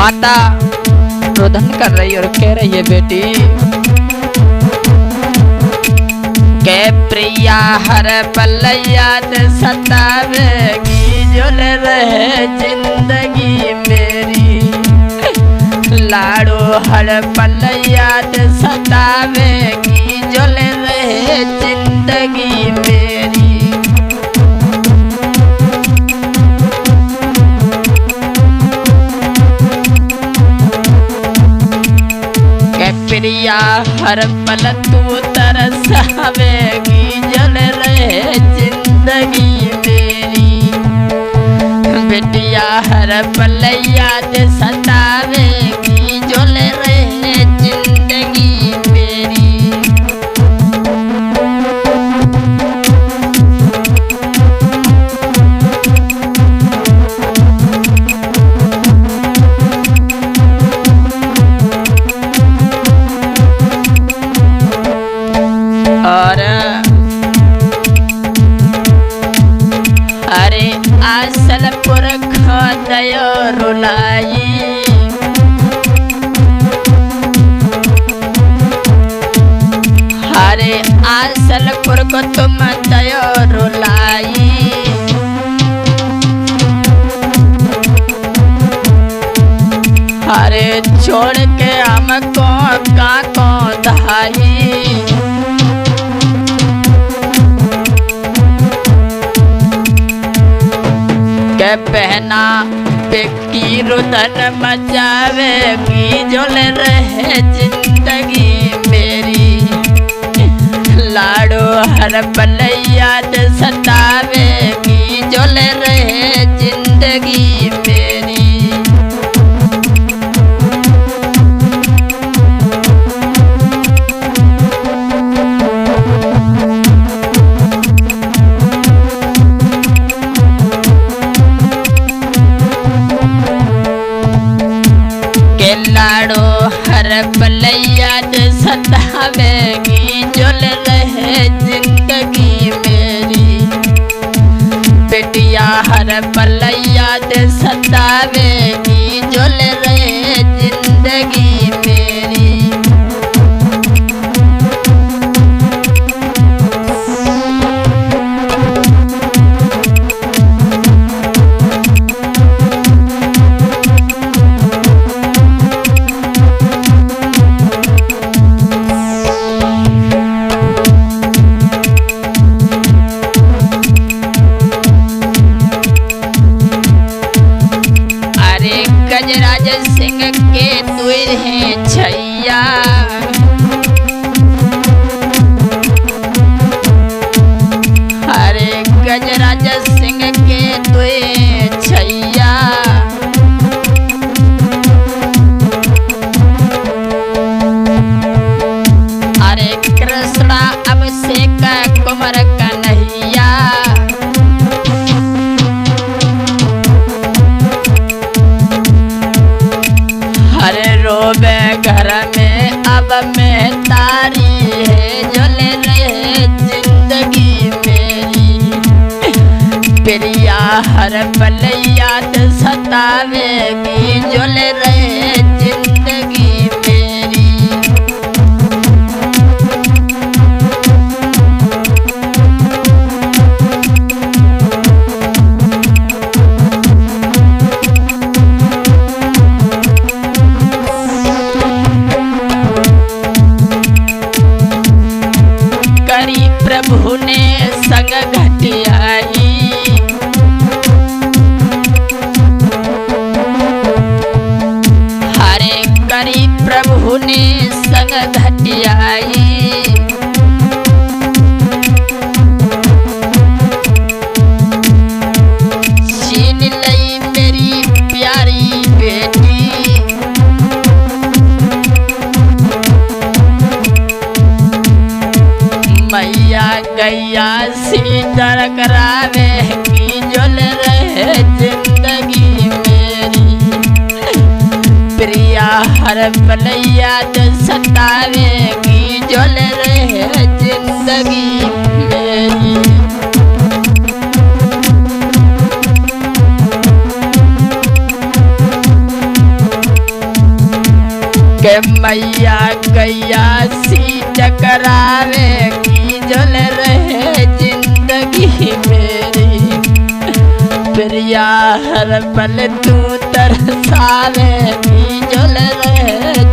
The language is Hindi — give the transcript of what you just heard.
माता रोदन कर रही और कह रही है बेटी के प्रिया हर पल याद सतावेगी जुल रहे जिंदगी मेरी लाडो हर पल याद सतावेगी जुल रहे जिंदगी मेरी के प्रिया हर पल तू तरसावेगी जल रहे जिंदगी मेरी बेटिया हर पल याद सतावेगी जल रहे जिंदगी मेरी और अरे आसलपुर खदयो रुलाई अरे आसलपुर को तुम दयो रुलाई अरे छोड़ के हमको काको धाई के पहना बेकी रुदन मचावेगी जुल रहे जिंदगी मेरी लाडो हर पल याद सतावेगी जुल रहे जिंदगी मेरी लाडो हर पल याद सतावेगी जुल रहे जिंदगी मेरी बेटिया हर पल याद सतावेगी जुल रहे जिंदगी मेरी गजराज सिंह के तुर हैं छैया अरे गजराज सिंह के तुर छैया अरे कृष्णा अभिषेक कुमार कन्हैया अरे रोबे घर में अब मैं तारी है जुल रहे जिंदगी मेरी प्रिया हर पल याद सतावेगी जुल रहे जिंदगी मेरी प्रभु ने संग घटियाई हरे करी प्रभु ने संग घटियाई छीन लई मेरी प्यारी बेटी मैया गैया सीधर करावेगी जुल रहे जिंदगी मेरी प्रिया हर पल याद सतावेगी जुल रहे जिंदगी मेरी के मैया गैया सी टकरावे की जल रहे जिंदगी मेरी। प्रिया हर पल तू तरसावे की जल रहे